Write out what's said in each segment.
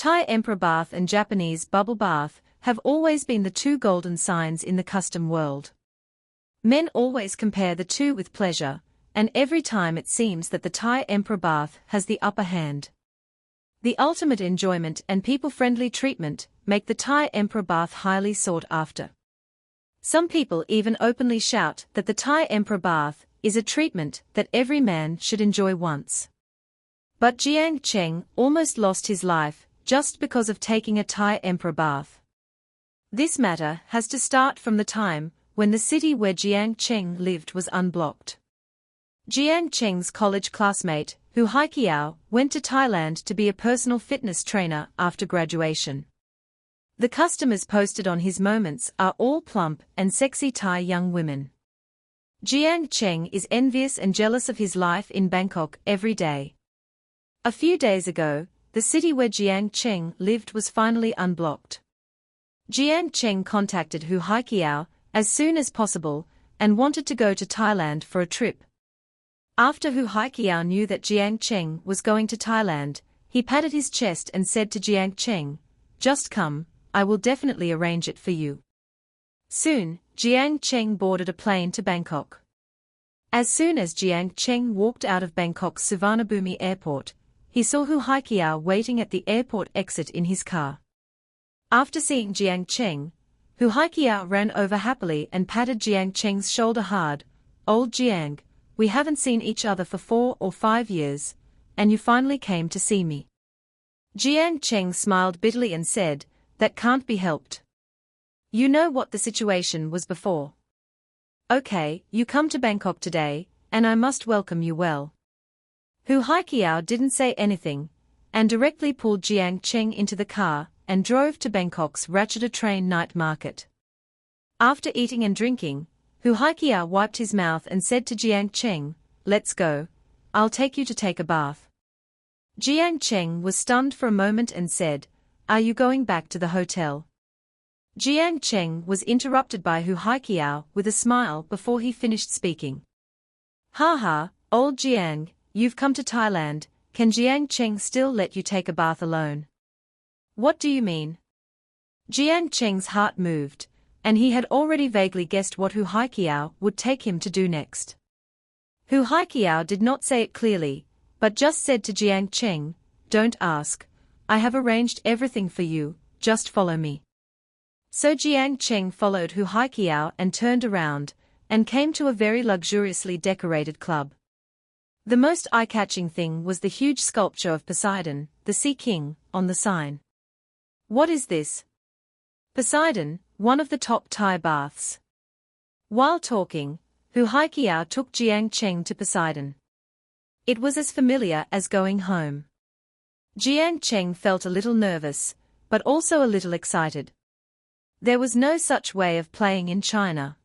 Thai emperor bath and Japanese bubble bath have always been the two golden signs in the custom world. Men always compare the two with pleasure, and every time it seems that the Thai emperor bath has the upper hand. The ultimate enjoyment and people-friendly treatment make the Thai emperor bath highly sought after. Some people even openly shout that the Thai emperor bath is a treatment that every man should enjoy once. But Jiang Cheng almost lost his life just because of taking a Thai emperor bath. This matter has to start from the time when the city where Jiang Cheng lived was unblocked. Jiang Cheng's college classmate, Hu Haiqiao, went to Thailand to be a personal fitness trainer after graduation. The customers posted on his moments are all plump and sexy Thai young women. Jiang Cheng is envious and jealous of his life in Bangkok every day. A few days ago, the city where Jiang Cheng lived was finally unblocked. Jiang Cheng contacted Hu Haiqiao as soon as possible and wanted to go to Thailand for a trip. After Hu Haiqiao knew that Jiang Cheng was going to Thailand, he patted his chest and said to Jiang Cheng, "Just come, I will definitely arrange it for you." Soon, Jiang Cheng boarded a plane to Bangkok. As soon as Jiang Cheng walked out of Bangkok's Suvarnabhumi airport, he saw Hu Haiqiao waiting at the airport exit in his car. After seeing Jiang Cheng, Hu Haiqiao ran over happily and patted Jiang Cheng's shoulder hard. "Old Jiang, we haven't seen each other for 4 or 5 years, and you finally came to see me." Jiang Cheng smiled bitterly and said, "That can't be helped. You know what the situation was before. Okay, you come to Bangkok today, and I must welcome you well." Hu Haiqiao didn't say anything, and directly pulled Jiang Cheng into the car and drove to Bangkok's Ratchatham train night market. After eating and drinking, Hu Haiqiao wiped his mouth and said to Jiang Cheng, "Let's go, I'll take you to take a bath." Jiang Cheng was stunned for a moment and said, "Are you going back to the hotel?" Jiang Cheng was interrupted by Hu Haiqiao with a smile before he finished speaking. "Ha ha, old Jiang, you've come to Thailand, can Jiang Cheng still let you take a bath alone?" "What do you mean?" Jiang Cheng's heart moved, and he had already vaguely guessed what Hu Haiqiao would take him to do next. Hu Haiqiao did not say it clearly, but just said to Jiang Cheng, "Don't ask, I have arranged everything for you, just follow me." So Jiang Cheng followed Hu Haiqiao and turned around, and came to a very luxuriously decorated club. The most eye-catching thing was the huge sculpture of Poseidon, the Sea King, on the sign. "What is this?" "Poseidon, one of the top Thai baths." While talking, Hu Haiqiao took Jiang Cheng to Poseidon. It was as familiar as going home. Jiang Cheng felt a little nervous, but also a little excited. There was no such way of playing in China.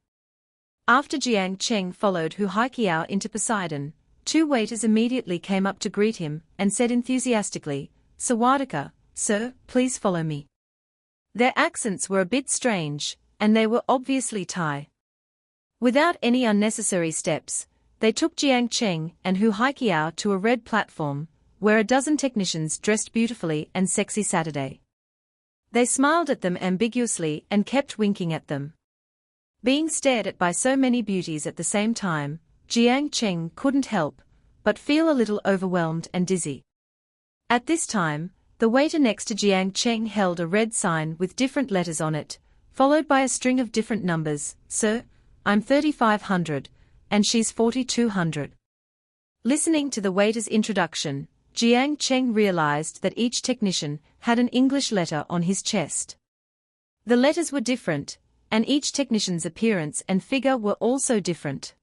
After Jiang Cheng followed Hu Haiqiao into Poseidon, 2 waiters immediately came up to greet him and said enthusiastically, "Sawadika, sir, please follow me." Their accents were a bit strange, and they were obviously Thai. Without any unnecessary steps, they took Jiang Cheng and Hu Haiqiao to a red platform, where a dozen technicians dressed beautifully and sexy Saturday. They smiled at them ambiguously and kept winking at them. Being stared at by so many beauties at the same time, Jiang Cheng couldn't help but feel a little overwhelmed and dizzy. At this time, the waiter next to Jiang Cheng held a red sign with different letters on it, followed by a string of different numbers. "Sir, I'm 3500, and she's 4200. Listening to the waiter's introduction, Jiang Cheng realized that each technician had an English letter on his chest. The letters were different, and each technician's appearance and figure were also different.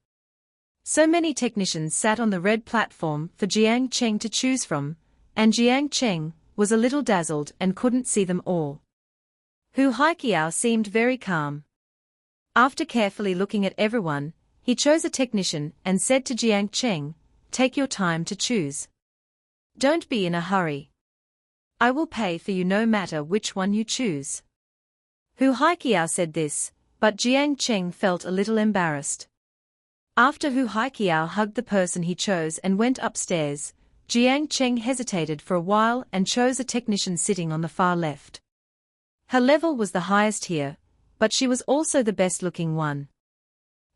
So many technicians sat on the red platform for Jiang Cheng to choose from, and Jiang Cheng was a little dazzled and couldn't see them all. Hu Haiqiao seemed very calm. After carefully looking at everyone, he chose a technician and said to Jiang Cheng, "Take your time to choose. Don't be in a hurry. I will pay for you no matter which one you choose." Hu Haiqiao said this, but Jiang Cheng felt a little embarrassed. After Hu Haiqiao hugged the person he chose and went upstairs, Jiang Cheng hesitated for a while and chose a technician sitting on the far left. Her level was the highest here, but she was also the best-looking one.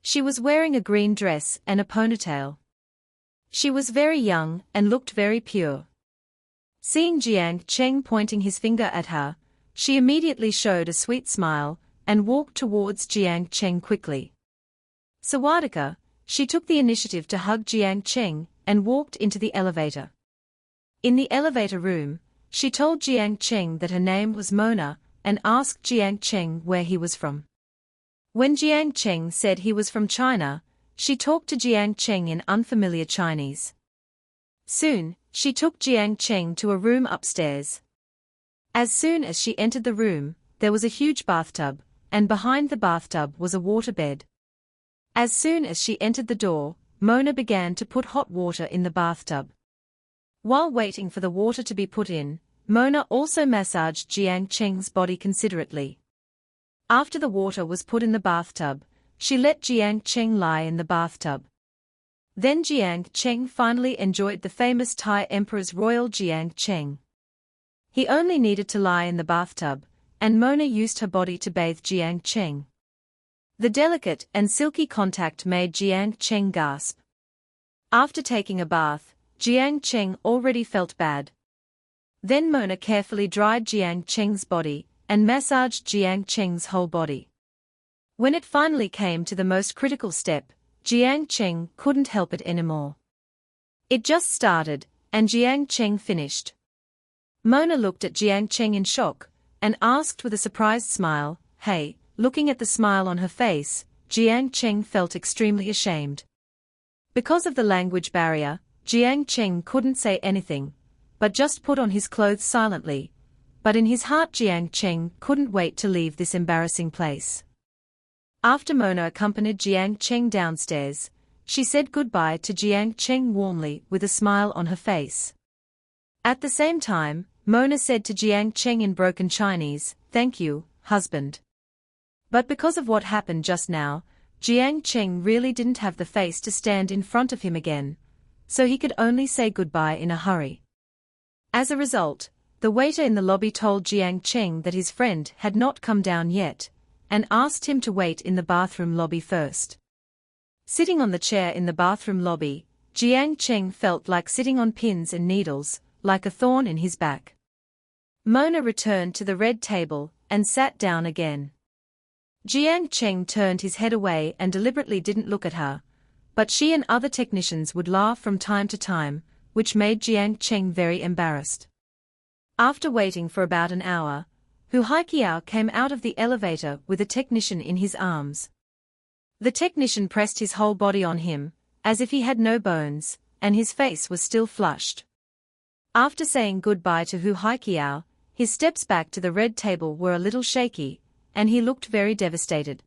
She was wearing a green dress and a ponytail. She was very young and looked very pure. Seeing Jiang Cheng pointing his finger at her, she immediately showed a sweet smile and walked towards Jiang Cheng quickly. Sawadika, she took the initiative to hug Jiang Cheng and walked into the elevator. In the elevator room, she told Jiang Cheng that her name was Mona and asked Jiang Cheng where he was from. When Jiang Cheng said he was from China, she talked to Jiang Cheng in unfamiliar Chinese. Soon, she took Jiang Cheng to a room upstairs. As soon as she entered the room, there was a huge bathtub, and behind the bathtub was a waterbed. As soon as she entered the door, Mona began to put hot water in the bathtub. While waiting for the water to be put in, Mona also massaged Jiang Cheng's body considerately. After the water was put in the bathtub, she let Jiang Cheng lie in the bathtub. Then Jiang Cheng finally enjoyed the famous Thai Emperor's royal Jiang Cheng. He only needed to lie in the bathtub, and Mona used her body to bathe Jiang Cheng. The delicate and silky contact made Jiang Cheng gasp. After taking a bath, Jiang Cheng already felt bad. Then Mona carefully dried Jiang Cheng's body and massaged Jiang Cheng's whole body. When it finally came to the most critical step, Jiang Cheng couldn't help it anymore. It just started, and Jiang Cheng finished. Mona looked at Jiang Cheng in shock, and asked with a surprised smile, "Hey?" Looking at the smile on her face, Jiang Cheng felt extremely ashamed. Because of the language barrier, Jiang Cheng couldn't say anything, but just put on his clothes silently. But in his heart Jiang Cheng couldn't wait to leave this embarrassing place. After Mona accompanied Jiang Cheng downstairs, she said goodbye to Jiang Cheng warmly with a smile on her face. At the same time, Mona said to Jiang Cheng in broken Chinese, "Thank you, husband." But because of what happened just now, Jiang Cheng really didn't have the face to stand in front of him again, so he could only say goodbye in a hurry. As a result, the waiter in the lobby told Jiang Cheng that his friend had not come down yet, and asked him to wait in the bathroom lobby first. Sitting on the chair in the bathroom lobby, Jiang Cheng felt like sitting on pins and needles, like a thorn in his back. Mona returned to the red table and sat down again. Jiang Cheng turned his head away and deliberately didn't look at her, but she and other technicians would laugh from time to time, which made Jiang Cheng very embarrassed. After waiting for about an hour, Hu Haiqiao came out of the elevator with a technician in his arms. The technician pressed his whole body on him, as if he had no bones, and his face was still flushed. After saying goodbye to Hu Haiqiao, his steps back to the red table were a little shaky, and he looked very devastated.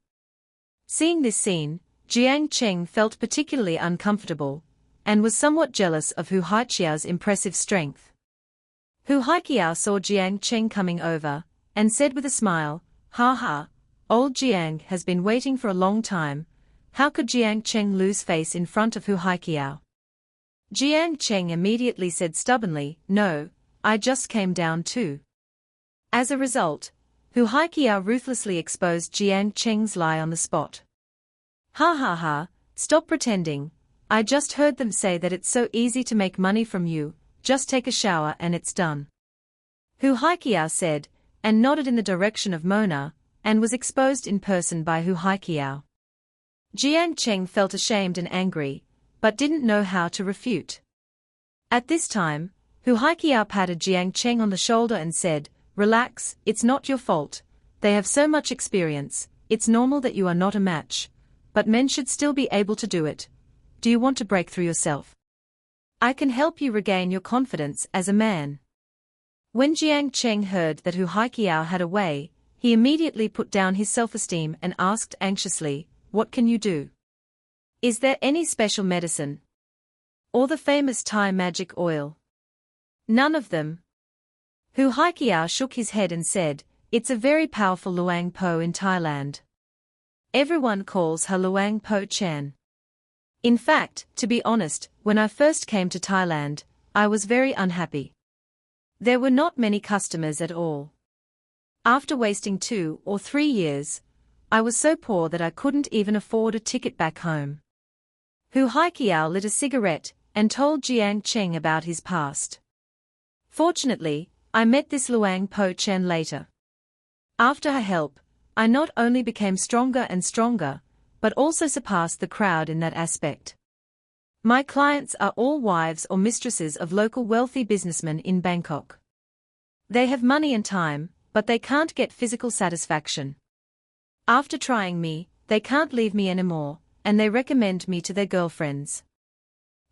Seeing this scene, Jiang Cheng felt particularly uncomfortable, and was somewhat jealous of Hu Haiqiao's impressive strength. Hu Haiqiao saw Jiang Cheng coming over, and said with a smile, "Ha ha, old Jiang has been waiting for a long time." How could Jiang Cheng lose face in front of Hu Haiqiao? Jiang Cheng immediately said stubbornly, "No, I just came down too." As a result, Hu Haiqiao ruthlessly exposed Jiang Cheng's lie on the spot. "Ha ha ha, stop pretending. I just heard them say that it's so easy to make money from you, just take a shower and it's done." Hu Haiqiao said, and nodded in the direction of Mona, and was exposed in person by Hu Haiqiao. Jiang Cheng felt ashamed and angry, but didn't know how to refute. At this time, Hu Haiqiao patted Jiang Cheng on the shoulder and said, "Relax, it's not your fault. They have so much experience, it's normal that you are not a match. But men should still be able to do it. Do you want to break through yourself? I can help you regain your confidence as a man." When Jiang Cheng heard that Hu Haiqiao had a way, he immediately put down his self-esteem and asked anxiously, "What can you do? Is there any special medicine? Or the famous Thai magic oil?" "None of them." Hu Haiqiao shook his head and said, "It's a very powerful Luang Po in Thailand. Everyone calls her Luang Po Chan. In fact, to be honest, when I first came to Thailand, I was very unhappy. There were not many customers at all. After wasting 2 or 3 years, I was so poor that I couldn't even afford a ticket back home. Hu Haiqiao lit a cigarette and told Jiang Cheng about his past. Fortunately, I met this Luang Po Chen later. After her help, I not only became stronger and stronger, but also surpassed the crowd in that aspect. My clients are all wives or mistresses of local wealthy businessmen in Bangkok. They have money and time, but they can't get physical satisfaction. After trying me, they can't leave me anymore, and they recommend me to their girlfriends.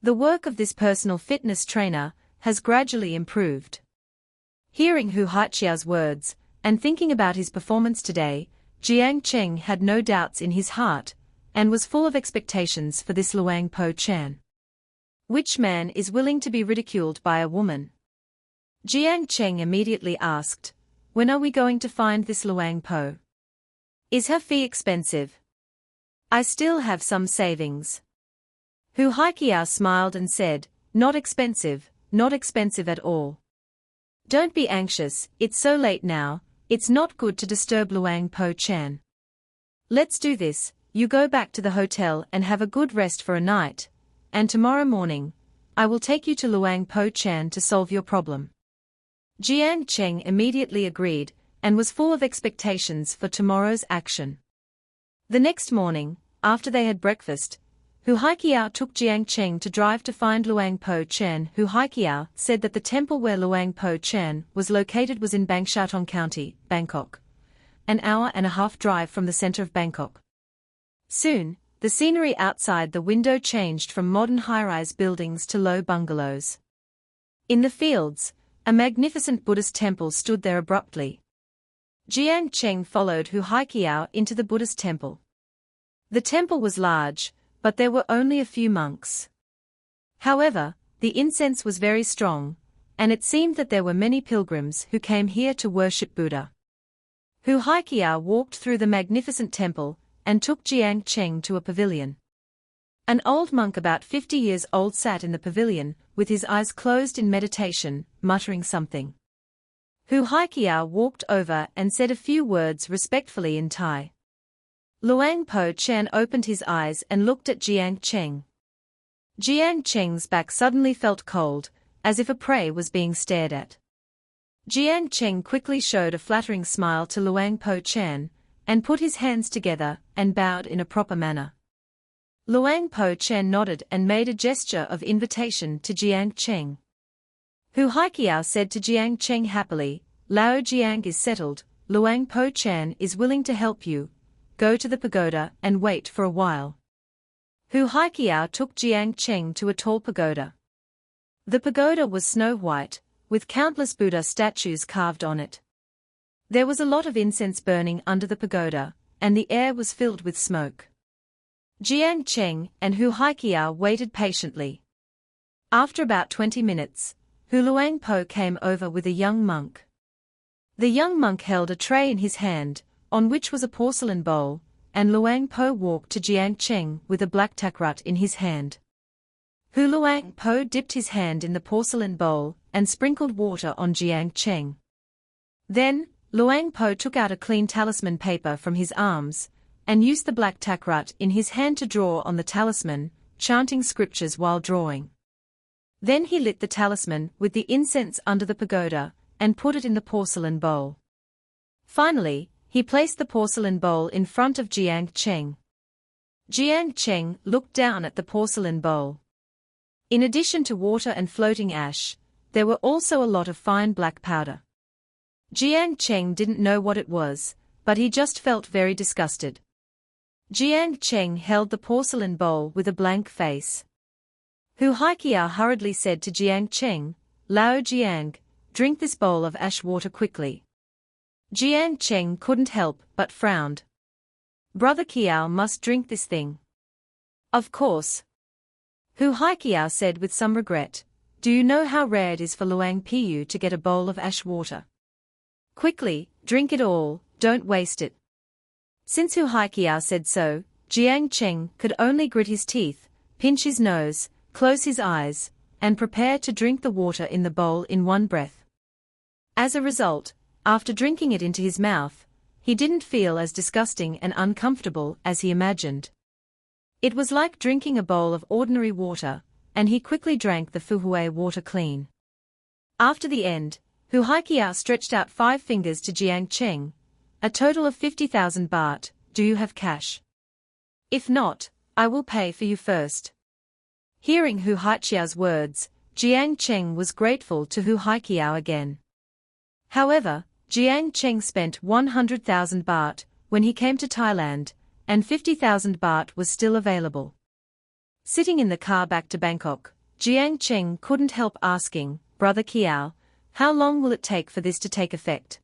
The work of this personal fitness trainer has gradually improved. Hearing Hu Haiqiao's words, and thinking about his performance today, Jiang Cheng had no doubts in his heart, and was full of expectations for this Luang Po Chen. Which man is willing to be ridiculed by a woman? Jiang Cheng immediately asked, when are we going to find this Luang Po? Is her fee expensive? I still have some savings. Hu Haiqiao smiled and said, not expensive at all. Don't be anxious, it's so late now, it's not good to disturb Luang Po Chen. Let's do this, you go back to the hotel and have a good rest for a night, and tomorrow morning, I will take you to Luang Po Chen to solve your problem. Jiang Cheng immediately agreed, and was full of expectations for tomorrow's action. The next morning, after they had breakfast, Hu Haiqiao took Jiang Cheng to drive to find Luang Po Chen. Hu Haiqiao said that the temple where Luang Po Chen was located was in Bang Shatong County, Bangkok, an hour-and-a-half drive from the center of Bangkok. Soon, the scenery outside the window changed from modern high-rise buildings to low bungalows. In the fields, a magnificent Buddhist temple stood there abruptly. Jiang Cheng followed Hu Haiqiao into the Buddhist temple. The temple was large, but there were only a few monks. However, the incense was very strong, and it seemed that there were many pilgrims who came here to worship Buddha. Hu Haiqiao walked through the magnificent temple, and took Jiang Cheng to a pavilion. An old monk about 50 years old sat in the pavilion, with his eyes closed in meditation, muttering something. Hu Haiqiao walked over and said a few words respectfully in Thai. Luang Po Chen opened his eyes and looked at Jiang Cheng. Jiang Cheng's back suddenly felt cold, as if a prey was being stared at. Jiang Cheng quickly showed a flattering smile to Luang Po Chen, and put his hands together and bowed in a proper manner. Luang Po Chen nodded and made a gesture of invitation to Jiang Cheng. Hu Haiqiao said to Jiang Cheng happily, Lao Jiang is settled, Luang Po Chen is willing to help you. Go to the pagoda and wait for a while. Hu Haiqiao took Jiang Cheng to a tall pagoda. The pagoda was snow-white, with countless Buddha statues carved on it. There was a lot of incense burning under the pagoda, and the air was filled with smoke. Jiang Cheng and Hu Haiqiao waited patiently. After about 20 minutes, Hu Luang Po came over with a young monk. The young monk held a tray in his hand, on which was a porcelain bowl, and Luang Po walked to Jiang Cheng with a black takrut in his hand. Hu Luang Po dipped his hand in the porcelain bowl and sprinkled water on Jiang Cheng. Then, Luang Po took out a clean talisman paper from his arms, and used the black takrut in his hand to draw on the talisman, chanting scriptures while drawing. Then he lit the talisman with the incense under the pagoda, and put it in the porcelain bowl. Finally, he placed the porcelain bowl in front of Jiang Cheng. Jiang Cheng looked down at the porcelain bowl. In addition to water and floating ash, there were also a lot of fine black powder. Jiang Cheng didn't know what it was, but he just felt very disgusted. Jiang Cheng held the porcelain bowl with a blank face. Hu Haiqiao hurriedly said to Jiang Cheng, Lao Jiang, drink this bowl of ash water quickly. Jiang Cheng couldn't help but frowned. Brother Kiao must drink this thing. Of course. Hu Haiqiao said with some regret, do you know how rare it is for Luang Pu to get a bowl of ash water? Quickly, drink it all, don't waste it. Since Hu Haiqiao said so, Jiang Cheng could only grit his teeth, pinch his nose, close his eyes, and prepare to drink the water in the bowl in one breath. As a result, after drinking it into his mouth, he didn't feel as disgusting and uncomfortable as he imagined. It was like drinking a bowl of ordinary water, and he quickly drank the Fuhui water clean. After the end, Hu Haiqiao stretched out 5 fingers to Jiang Cheng. A total of 50,000 baht, do you have cash? If not, I will pay for you first. Hearing Hu Haiqiao's words, Jiang Cheng was grateful to Hu Haiqiao again. However, Jiang Cheng spent 100,000 baht when he came to Thailand, and 50,000 baht was still available. Sitting in the car back to Bangkok, Jiang Cheng couldn't help asking, "Brother Kiao, how long will it take for this to take effect?"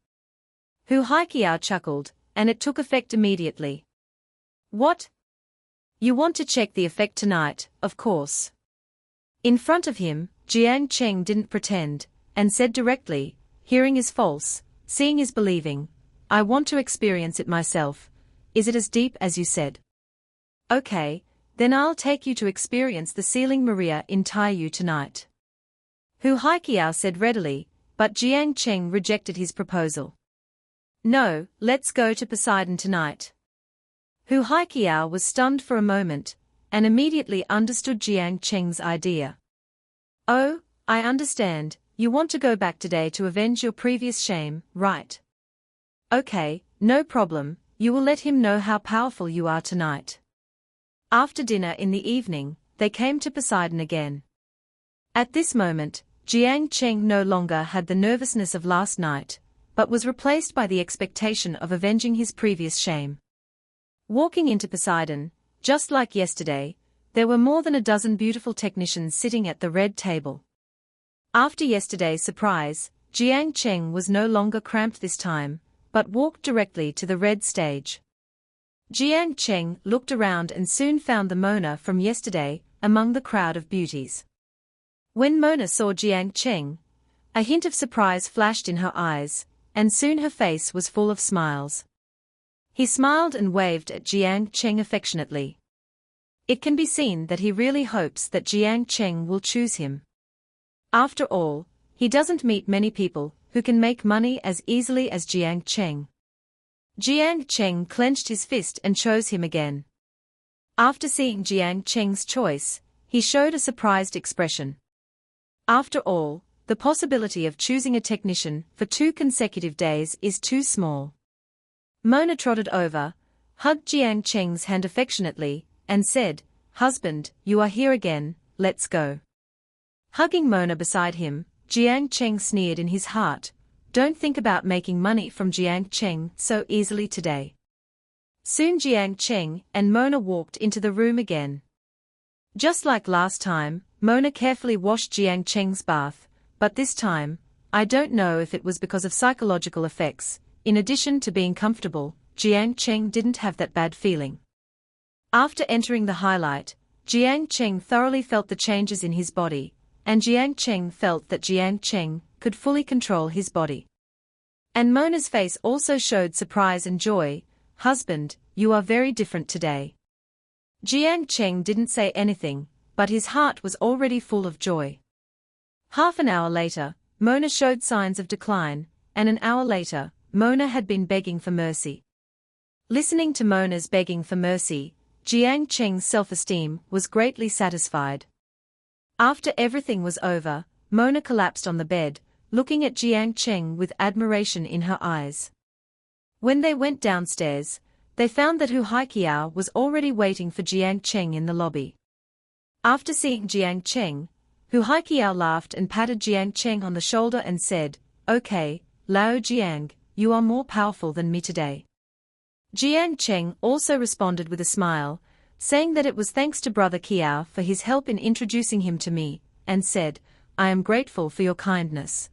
Hu Haiqiao chuckled, and it took effect immediately. "What? You want to check the effect tonight, of course." In front of him, Jiang Cheng didn't pretend, and said directly, "Hearing is false, seeing is believing. I want to experience it myself. Is it as deep as you said? Okay, then I'll take you to experience the Sealing Maria in Taiyu tonight." Hu Haiqiao said readily, but Jiang Cheng rejected his proposal. "No, let's go to Poseidon tonight." Hu Haiqiao was stunned for a moment, and immediately understood Jiang Cheng's idea. "Oh, I understand, you want to go back today to avenge your previous shame, right? Okay, no problem, you will let him know how powerful you are tonight." After dinner in the evening, they came to Poseidon again. At this moment, Jiang Cheng no longer had the nervousness of last night, but was replaced by the expectation of avenging his previous shame. Walking into Poseidon, just like yesterday, there were more than a dozen beautiful technicians sitting at the red table. After yesterday's surprise, Jiang Cheng was no longer cramped this time, but walked directly to the red stage. Jiang Cheng looked around and soon found the Mona from yesterday among the crowd of beauties. When Mona saw Jiang Cheng, a hint of surprise flashed in her eyes, and soon her face was full of smiles. He smiled and waved at Jiang Cheng affectionately. It can be seen that he really hopes that Jiang Cheng will choose him. After all, he doesn't meet many people who can make money as easily as Jiang Cheng. Jiang Cheng clenched his fist and chose him again. After seeing Jiang Cheng's choice, he showed a surprised expression. After all, the possibility of choosing a technician for 2 consecutive days is too small. Mona trotted over, hugged Jiang Cheng's hand affectionately, and said, "Husband, you are here again, let's go." Hugging Mona beside him, Jiang Cheng sneered in his heart, "Don't think about making money from Jiang Cheng so easily today." Soon Jiang Cheng and Mona walked into the room again. Just like last time, Mona carefully washed Jiang Cheng's bath, but this time, I don't know if it was because of psychological effects, in addition to being comfortable, Jiang Cheng didn't have that bad feeling. After entering the highlight, Jiang Cheng thoroughly felt the changes in his body, and Jiang Cheng felt that Jiang Cheng could fully control his body. And Mona's face also showed surprise and joy. "Husband, you are very different today." Jiang Cheng didn't say anything, but his heart was already full of joy. Half an hour later, Mona showed signs of decline, and an hour later, Mona had been begging for mercy. Listening to Mona's begging for mercy, Jiang Cheng's self-esteem was greatly satisfied. After everything was over, Mona collapsed on the bed, looking at Jiang Cheng with admiration in her eyes. When they went downstairs, they found that Hu Haiqiao was already waiting for Jiang Cheng in the lobby. After seeing Jiang Cheng, Hu Haiqiao laughed and patted Jiang Cheng on the shoulder and said, "Okay, Lao Jiang, you are more powerful than me today." Jiang Cheng also responded with a smile, saying that it was thanks to Brother Kiao for his help in introducing him to me, and said, "I am grateful for your kindness.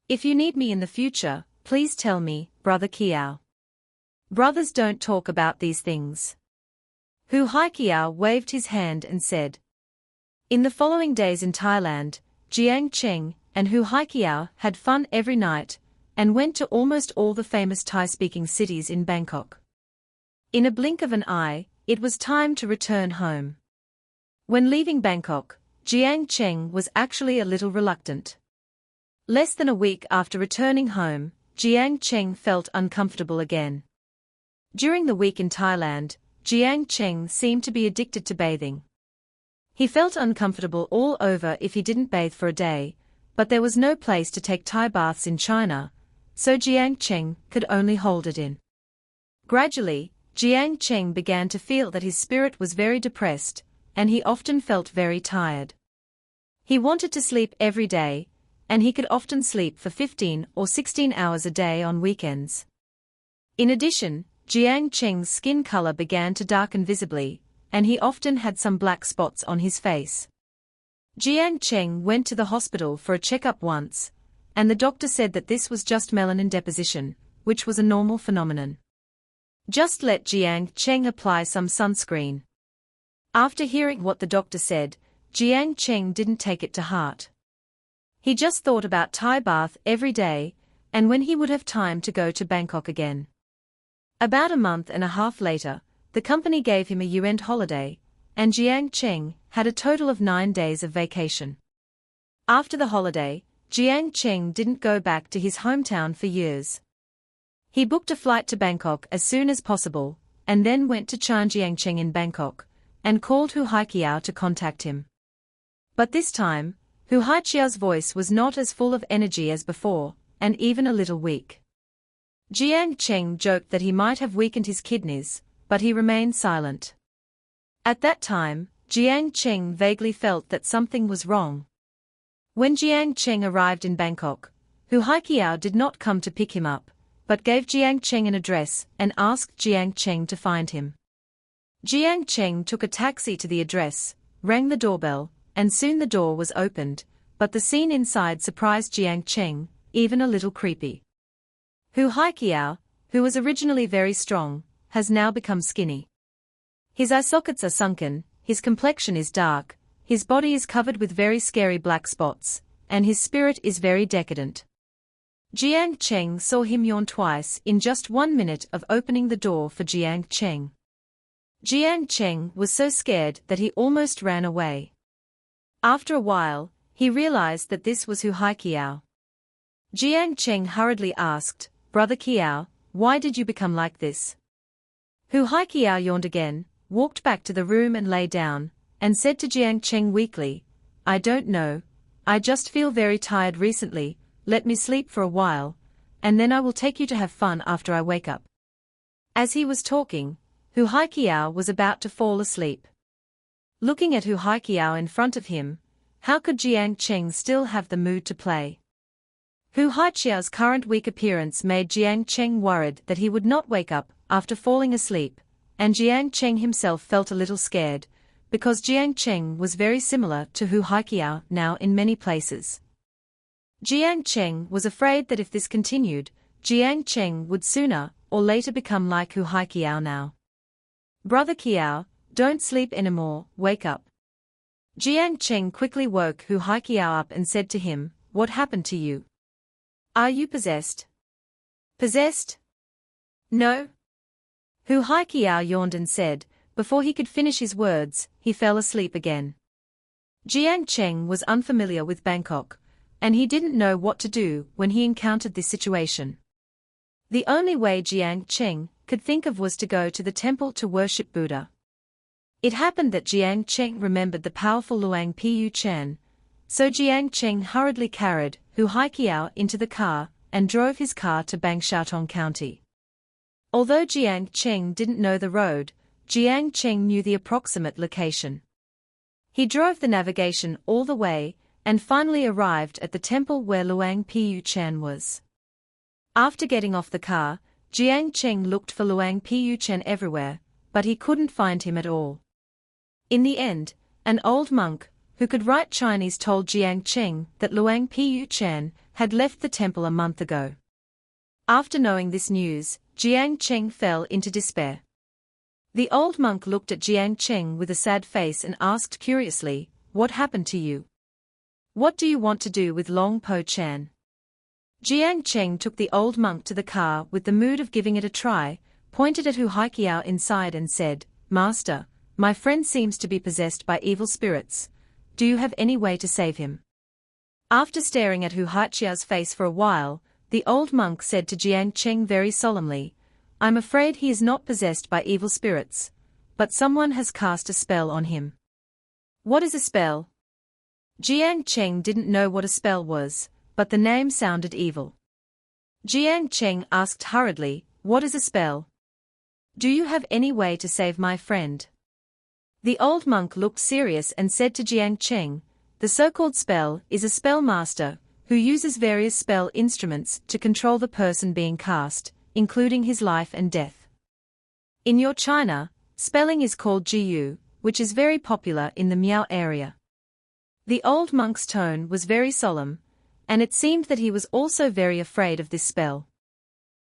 If you need me in the future, please tell me, Brother Kiao. Brothers don't talk about these things." Hu Haiqiao waved his hand and said. In the following days in Thailand, Jiang Cheng and Hu Haiqiao had fun every night, and went to almost all the famous Thai-speaking cities in Bangkok. In a blink of an eye, it was time to return home. When leaving Bangkok, Jiang Cheng was actually a little reluctant. Less than a week after returning home, Jiang Cheng felt uncomfortable again. During the week in Thailand, Jiang Cheng seemed to be addicted to bathing. He felt uncomfortable all over if he didn't bathe for a day, but there was no place to take Thai baths in China, so Jiang Cheng could only hold it in. Gradually, Jiang Cheng began to feel that his spirit was very depressed, and he often felt very tired. He wanted to sleep every day, and he could often sleep for 15 or 16 hours a day on weekends. In addition, Jiang Cheng's skin color began to darken visibly, and he often had some black spots on his face. Jiang Cheng went to the hospital for a checkup once, and the doctor said that this was just melanin deposition, which was a normal phenomenon. Just let Jiang Cheng apply some sunscreen. After hearing what the doctor said, Jiang Cheng didn't take it to heart. He just thought about Thai bath every day, and when he would have time to go to Bangkok again. About a month and a half later, the company gave him a year-end holiday, and Jiang Cheng had a total of 9 days of vacation. After the holiday, Jiang Cheng didn't go back to his hometown for years. He booked a flight to Bangkok as soon as possible, and then went to Chan Jiang Cheng in Bangkok, and called Hu Haiqiao to contact him. But this time, Hu Haiqiao's voice was not as full of energy as before, and even a little weak. Jiang Cheng joked that he might have weakened his kidneys, but he remained silent. At that time, Jiang Cheng vaguely felt that something was wrong. When Jiang Cheng arrived in Bangkok, Hu Haiqiao did not come to pick him up, but gave Jiang Cheng an address and asked Jiang Cheng to find him. Jiang Cheng took a taxi to the address, rang the doorbell, and soon the door was opened, but the scene inside surprised Jiang Cheng, even a little creepy. Hu Haiqiao, who was originally very strong, has now become skinny. His eye sockets are sunken, his complexion is dark, his body is covered with very scary black spots, and his spirit is very decadent. Jiang Cheng saw him yawn twice in just 1 minute of opening the door for Jiang Cheng. Jiang Cheng was so scared that he almost ran away. After a while, he realized that this was Hu Haiqiao. Jiang Cheng hurriedly asked, "Brother Qiao, why did you become like this?" Hu Haiqiao yawned again, walked back to the room and lay down, and said to Jiang Cheng weakly, "I don't know, I just feel very tired recently, let me sleep for a while, and then I will take you to have fun after I wake up." As he was talking, Hu Haiqiao was about to fall asleep. Looking at Hu Haiqiao in front of him, how could Jiang Cheng still have the mood to play? Hu Haiqiao's current weak appearance made Jiang Cheng worried that he would not wake up after falling asleep, and Jiang Cheng himself felt a little scared, because Jiang Cheng was very similar to Hu Haiqiao now in many places. Jiang Cheng was afraid that if this continued, Jiang Cheng would sooner or later become like Hu Haiqiao now. "Brother Qiao, don't sleep anymore, wake up." Jiang Cheng quickly woke Hu Haiqiao up and said to him, "What happened to you? Are you possessed?" "Possessed? No." Hu Haiqiao yawned and said, before he could finish his words, he fell asleep again. Jiang Cheng was unfamiliar with Bangkok, and he didn't know what to do when he encountered this situation. The only way Jiang Cheng could think of was to go to the temple to worship Buddha. It happened that Jiang Cheng remembered the powerful Luang Pu Chan, so Jiang Cheng hurriedly carried Hu Haiqiao into the car and drove his car to Bang Shaotong County. Although Jiang Cheng didn't know the road, Jiang Cheng knew the approximate location. He drove the navigation all the way, and finally arrived at the temple where Luang Pu Chan was. After getting off the car, Jiang Cheng looked for Luang Pu Chan everywhere, but he couldn't find him at all. In the end, an old monk, who could write Chinese, told Jiang Cheng that Luang Pu Chan had left the temple a month ago. After knowing this news, Jiang Cheng fell into despair. The old monk looked at Jiang Cheng with a sad face and asked curiously, "What happened to you? What do you want to do with Long Po Chan?" Jiang Cheng took the old monk to the car with the mood of giving it a try, pointed at Hu Haiqiao inside and said, "Master, my friend seems to be possessed by evil spirits, do you have any way to save him? After staring at Hu Haiqiao's face for a while, the old monk said to Jiang Cheng very solemnly, I'm afraid he is not possessed by evil spirits, but someone has cast a spell on him. What is a spell? Jiang Cheng didn't know what a spell was, but the name sounded evil. Jiang Cheng asked hurriedly, what is a spell? Do you have any way to save my friend? The old monk looked serious and said to Jiang Cheng, the so-called spell is a spell master, who uses various spell instruments to control the person being cast, including his life and death. In your China, spelling is called jiyu, which is very popular in the Miao area. The old monk's tone was very solemn, and it seemed that he was also very afraid of this spell.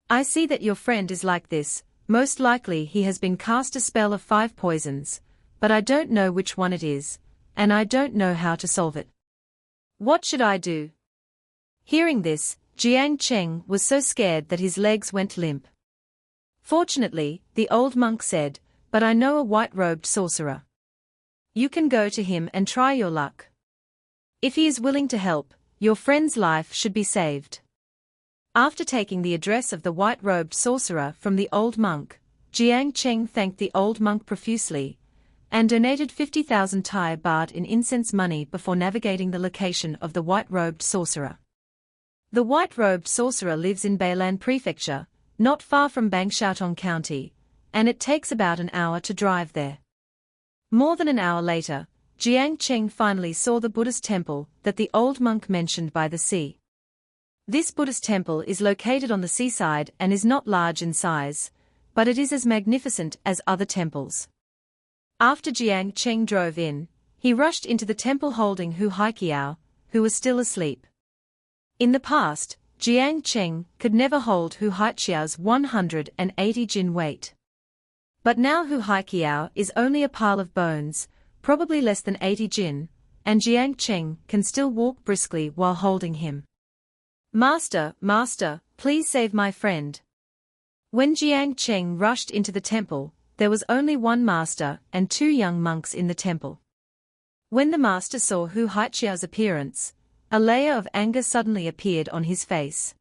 I see that your friend is like this, most likely he has been cast a spell of 5 poisons, but I don't know which one it is, and I don't know how to solve it. What should I do? Hearing this, Jiang Cheng was so scared that his legs went limp. Fortunately, the old monk said, but I know a white-robed sorcerer. You can go to him and try your luck. If he is willing to help, your friend's life should be saved. After taking the address of the white-robed sorcerer from the old monk, Jiang Cheng thanked the old monk profusely, and donated 50,000 Thai baht in incense money before navigating the location of the white-robed sorcerer. The white-robed sorcerer lives in Beilan Prefecture, not far from Bangshaotong County, and it takes about an hour to drive there. More than an hour later, Jiang Cheng finally saw the Buddhist temple that the old monk mentioned by the sea. This Buddhist temple is located on the seaside and is not large in size, but it is as magnificent as other temples. After Jiang Cheng drove in, he rushed into the temple holding Hu Haiqiao, who was still asleep. In the past, Jiang Cheng could never hold Hu Haiqiao's 180 jin weight. But now Hu Haiqiao is only a pile of bones, probably less than 80 jin, and Jiang Cheng can still walk briskly while holding him. Master, master, please save my friend. When Jiang Cheng rushed into the temple, there was only one master and 2 young monks in the temple. When the master saw Hu Haiqiao's appearance, a layer of anger suddenly appeared on his face.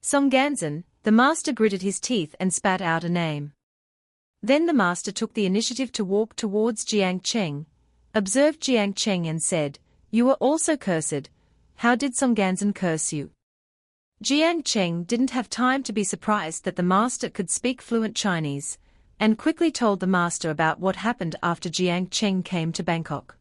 Song Ganzan, the master gritted his teeth and spat out a name. Then the master took the initiative to walk towards Jiang Cheng, observed Jiang Cheng and said, You are also cursed. How did Song Ganzan curse you? Jiang Cheng didn't have time to be surprised that the master could speak fluent Chinese, and quickly told the master about what happened after Jiang Cheng came to Bangkok.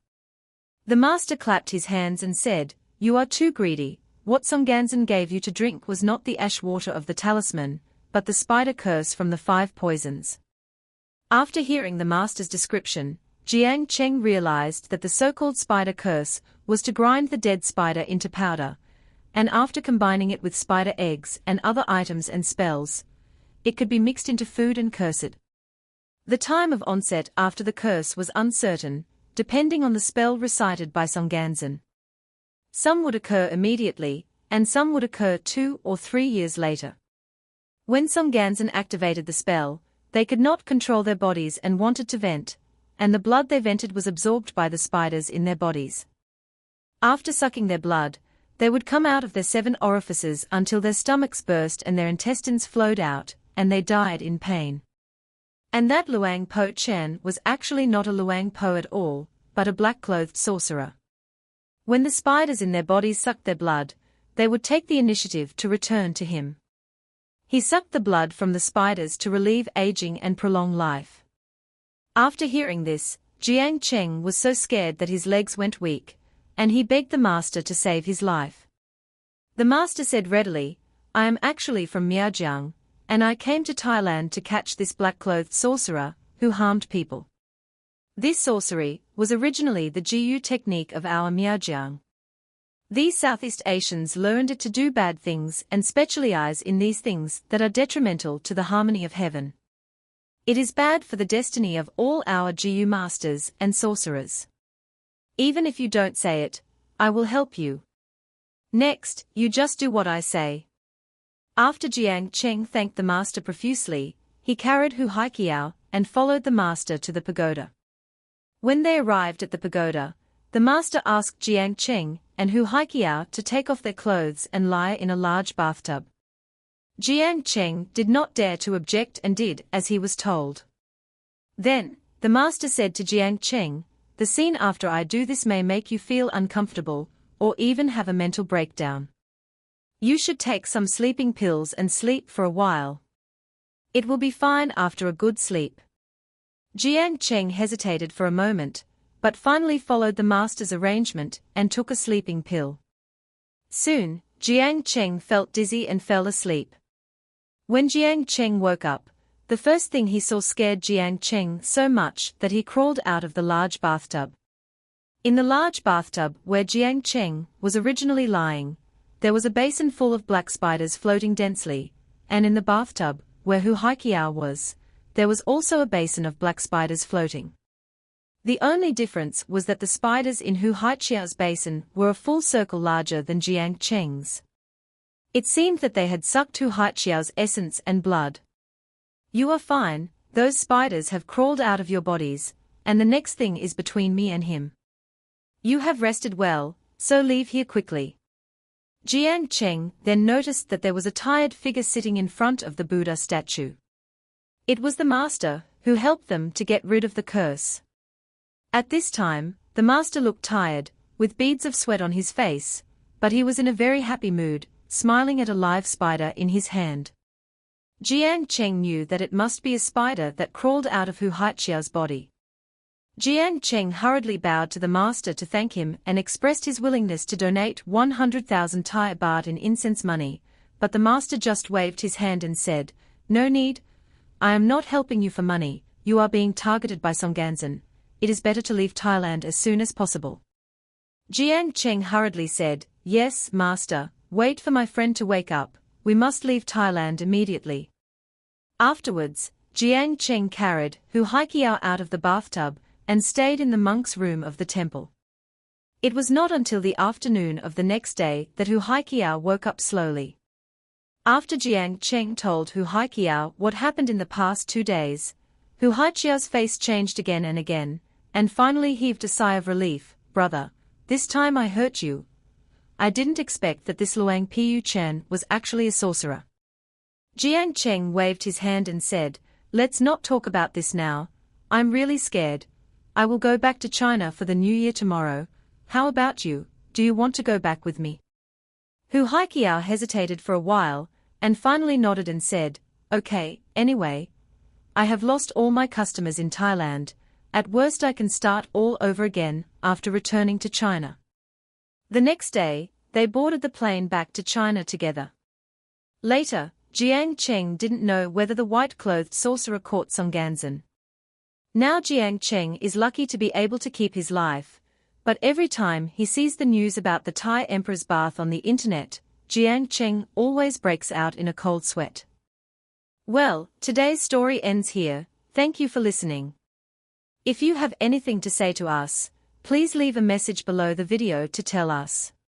The master clapped his hands and said, You are too greedy. What Song Ganzan gave you to drink was not the ash water of the talisman, but the spider curse from the 5 poisons. After hearing the master's description, Jiang Cheng realized that the so-called spider curse was to grind the dead spider into powder, and after combining it with spider eggs and other items and spells, it could be mixed into food and curse it. The time of onset after the curse was uncertain, depending on the spell recited by Song Ganzan. Some would occur immediately, and some would occur 2 or 3 years later. When Song Ganzan activated the spell, they could not control their bodies and wanted to vent, and the blood they vented was absorbed by the spiders in their bodies. After sucking their blood, they would come out of their 7 orifices until their stomachs burst and their intestines flowed out, and they died in pain. And that Luang Po Chen was actually not a Luang Po at all, but a black-clothed sorcerer. When the spiders in their bodies sucked their blood, they would take the initiative to return to him. He sucked the blood from the spiders to relieve aging and prolong life. After hearing this, Jiang Cheng was so scared that his legs went weak, and he begged the master to save his life. The master said readily, I am actually from Miaojiang, and I came to Thailand to catch this black-clothed sorcerer, who harmed people. This sorcery was originally the Jiyu technique of our Miaojiang. These Southeast Asians learned it to do bad things and specialize in these things that are detrimental to the harmony of heaven. It is bad for the destiny of all our Jiyu masters and sorcerers. Even if you don't say it, I will help you. Next, you just do what I say. After Jiang Cheng thanked the master profusely, he carried Hu Haiqiao and followed the master to the pagoda. When they arrived at the pagoda, The master asked Jiang Cheng and Hu Haiqiao to take off their clothes and lie in a large bathtub. Jiang Cheng did not dare to object and did as he was told. Then, the master said to Jiang Cheng, "The scene after I do this may make you feel uncomfortable, or even have a mental breakdown. You should take some sleeping pills and sleep for a while. It will be fine after a good sleep." Jiang Cheng hesitated for a moment, but finally followed the master's arrangement and took a sleeping pill. Soon, Jiang Cheng felt dizzy and fell asleep. When Jiang Cheng woke up, the first thing he saw scared Jiang Cheng so much that he crawled out of the large bathtub. In the large bathtub where Jiang Cheng was originally lying, there was a basin full of black spiders floating densely, and in the bathtub, where Hu Haiqiao was, there was also a basin of black spiders floating. The only difference was that the spiders in Hu Haiqiao's basin were a full circle larger than Jiang Cheng's. It seemed that they had sucked Hu Haiqiao's essence and blood. "You are fine, those spiders have crawled out of your bodies, and the next thing is between me and him. You have rested well, so leave here quickly." Jiang Cheng then noticed that there was a tired figure sitting in front of the Buddha statue. It was the master, who helped them to get rid of the curse. At this time, the master looked tired, with beads of sweat on his face, but he was in a very happy mood, smiling at a live spider in his hand. Jiang Cheng knew that it must be a spider that crawled out of Hu Haiqiao's body. Jiang Cheng hurriedly bowed to the master to thank him and expressed his willingness to donate 100,000 Thai baht in incense money, but the master just waved his hand and said, "No need. I am not helping you for money, you are being targeted by Songgansen. It is better to leave Thailand as soon as possible." Jiang Cheng hurriedly said, "Yes, master, wait for my friend to wake up, we must leave Thailand immediately." Afterwards, Jiang Cheng carried Hu Haiqiao out of the bathtub and stayed in the monk's room of the temple. It was not until the afternoon of the next day that Hu Haiqiao woke up slowly. After Jiang Cheng told Hu Haiqiao what happened in the past 2 days, Hu Haiqiao's face changed again and again, and finally heaved a sigh of relief. "Brother, this time I hurt you. I didn't expect that this Luang Piu Chen was actually a sorcerer." Jiang Cheng waved his hand and said, "Let's not talk about this now. I'm really scared. I will go back to China for the New Year tomorrow. How about you, do you want to go back with me?" Hu Haiqiao hesitated for a while, and finally nodded and said, "Okay, anyway. I have lost all my customers in Thailand. At worst I can start all over again after returning to China." The next day, they boarded the plane back to China together. Later, Jiang Cheng didn't know whether the white-clothed sorcerer caught Songgansen. Now Jiang Cheng is lucky to be able to keep his life, but every time he sees the news about the Thai emperor's bath on the internet, Jiang Cheng always breaks out in a cold sweat. Well, today's story ends here. Thank you for listening. If you have anything to say to us, please leave a message below the video to tell us.